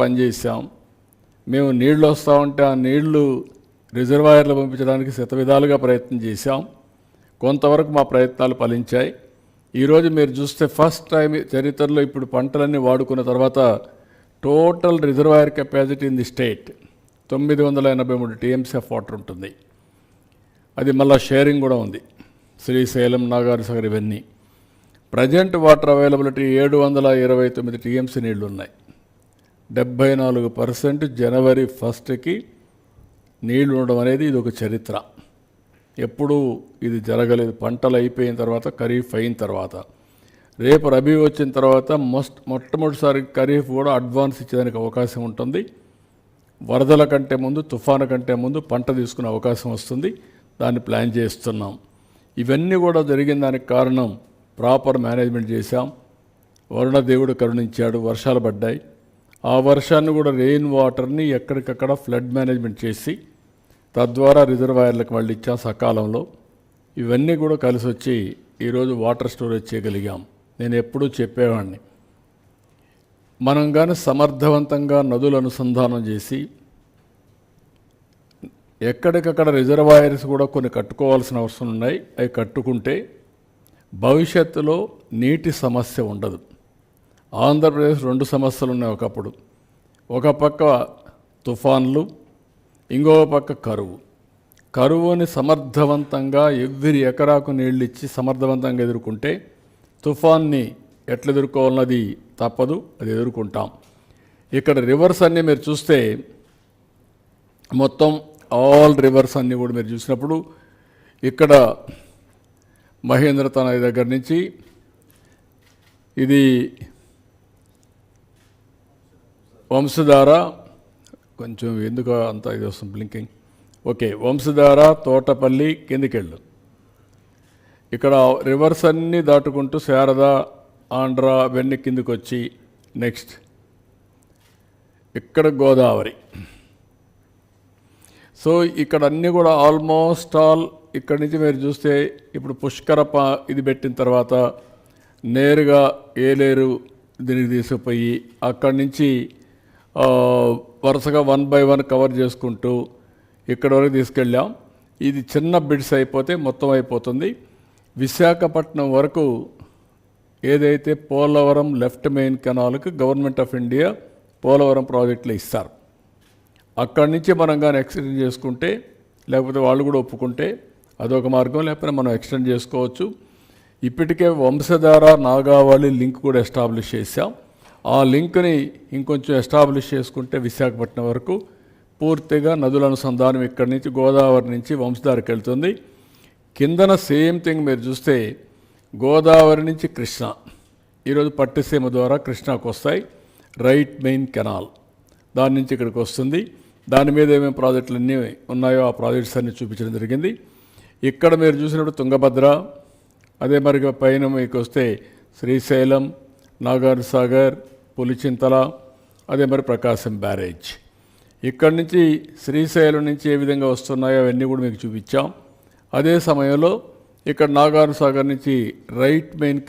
పనిచేసాం. మేము నీళ్లు వస్తూ ఉంటే ఆ నీళ్లు రిజర్వాయర్లు పంపించడానికి శతవిధాలుగా ప్రయత్నం చేశాం. కొంతవరకు మా ప్రయత్నాలు ఫలించాయి. ఈరోజు మీరు చూస్తే ఫస్ట్ టైం చరిత్రలో ఇప్పుడు పంటలన్నీ వాడుకున్న తర్వాత total reservoir capacity in the state 983 TMC of water ఉంటుంది. అది మళ్ళీ షేరింగ్ కూడా ఉంది. శ్రీశైలం, నాగార్జునసాగర్ ఇవన్నీ. ప్రజెంట్ వాటర్ అవైలబిలిటీ 729 టీఎంసీ నీళ్లు ఉన్నాయి. 74% జనవరి 1కి నీళ్లు ఉండడం అనేది ఇది ఒక చరిత్ర. ఎప్పుడూ ఇది జరగలేదు. పంటలు అయిపోయిన తర్వాత, ఖరీఫ్ అయిన తర్వాత, రేపు రబీ వచ్చిన తర్వాత మొట్టమొదటిసారి ఖరీఫ్ కూడా అడ్వాన్స్ ఇచ్చేదానికి అవకాశం ఉంటుంది. వరదల కంటే ముందు, తుఫాను కంటే ముందు పంట తీసుకునే అవకాశం వస్తుంది. దాన్ని ప్లాన్ చేస్తున్నాం. ఇవన్నీ కూడా జరిగిన దానికి కారణం ప్రాపర్ మేనేజ్మెంట్ చేశాం. వరుణదేవుడు కరుణించాడు, వర్షాలు పడ్డాయి. ఆ వర్షాన్ని కూడా రెయిన్ వాటర్ని ఎక్కడికక్కడ ఫ్లడ్ మేనేజ్మెంట్ చేసి తద్వారా రిజర్వాయర్లకు మళ్ళీ ఇచ్చాం సకాలంలో. ఇవన్నీ కూడా కలిసి వచ్చి ఈరోజు వాటర్ స్టోరేజ్ చేయగలిగాం. నేను ఎప్పుడూ చెప్పేవాడిని, మనం కానీ సమర్థవంతంగా నదులు అనుసంధానం చేసి ఎక్కడికక్కడ రిజర్వాయర్స్ కూడా కొన్ని కట్టుకోవాల్సిన అవసరం ఉన్నాయి. అవి కట్టుకుంటే భవిష్యత్తులో నీటి సమస్య ఉండదు. ఆంధ్రప్రదేశ్ 2 సమస్యలు ఉన్నాయి ఒకప్పుడు. ఒక పక్క తుఫాన్లు, ఇంకో పక్క కరువు. కరువుని సమర్థవంతంగా ఎవ్రీ ఎకరాకు నీళ్ళు ఇచ్చి సమర్థవంతంగా ఎదుర్కొంటే తుఫాన్ని ఎట్లా ఎదుర్కోవాలన్నది తప్పదు, అది ఎదుర్కొంటాం. ఇక్కడ రివర్స్ అన్నీ మీరు చూస్తే మొత్తం ఆల్ రివర్స్ అన్నీ కూడా మీరు చూసినప్పుడు ఇక్కడ మహేంద్ర తనది దగ్గర నుంచి ఇది వంశధార, కొంచెం ఎందుకు అంత ఇది వస్తుంది బ్లింకింగ్, ఓకే, వంశధార, తోటపల్లి, కిందికెళ్ళు. ఇక్కడ రివర్స్ అన్నీ దాటుకుంటూ శారద, ఆంధ్ర అవన్నీ కిందికి వచ్చి నెక్స్ట్ ఇక్కడ గోదావరి. సో ఇక్కడ అన్నీ కూడా ఆల్మోస్ట్ ఆల్ ఇక్కడి నుంచి మీరు చూస్తే ఇప్పుడు పుష్కర ఇది పెట్టిన తర్వాత నేరుగా ఏలేరు దీనికి తీసుకుపోయి అక్కడి నుంచి వరుసగా 1 by 1 కవర్ చేసుకుంటూ ఇక్కడ వరకు తీసుకెళ్ళాం. ఇది చిన్న బిడ్స్ అయిపోతే మొత్తం అయిపోతుంది. విశాఖపట్నం వరకు ఏదైతే పోలవరం లెఫ్ట్ మెయిన్ కెనాల్కి గవర్నమెంట్ ఆఫ్ ఇండియా పోలవరం ప్రాజెక్టులు ఇస్తారు. అక్కడి నుంచి మనం కానీ ఎక్స్టెండ్ చేసుకుంటే, లేకపోతే వాళ్ళు కూడా ఒప్పుకుంటే అదొక మార్గం, లేకపోతే మనం ఎక్స్టెండ్ చేసుకోవచ్చు. ఇప్పటికే వంశధార, నాగావళి లింక్ కూడా ఎస్టాబ్లిష్ చేశాం. ఆ లింక్ని ఇంకొంచెం ఎస్టాబ్లిష్ చేసుకుంటే విశాఖపట్నం వరకు పూర్తిగా నదుల అనుసంధానం ఇక్కడి నుంచి గోదావరి నుంచి వంశధారకు వెళ్తుంది. కిందన సేమ్ థింగ్ మీరు చూస్తే గోదావరి నుంచి కృష్ణ, ఈరోజు పట్టిసీమ ద్వారా కృష్ణాకు వస్తాయి. రైట్ మెయిన్ కెనాల్ దాని నుంచి ఇక్కడికి వస్తుంది. దాని మీద ఏమేమి ప్రాజెక్టులు అన్నీ ఉన్నాయో ఆ ప్రాజెక్ట్స్ అన్నీ చూపించడం జరిగింది. ఇక్కడ మీరు చూసినప్పుడు తుంగభద్ర, అదే మరి పైన మీకు వస్తే శ్రీశైలం, నాగార్జునసాగర్, పులిచింతల, అదే మరి ప్రకాశం బ్యారేజ్. ఇక్కడి నుంచి శ్రీశైలం నుంచి ఏ విధంగా వస్తున్నాయో అవన్నీ కూడా మీకు చూపించాం. అదే సమయంలో ఇక్కడ నాగార్జునసాగర్ నుంచి రైట్ మెయిన్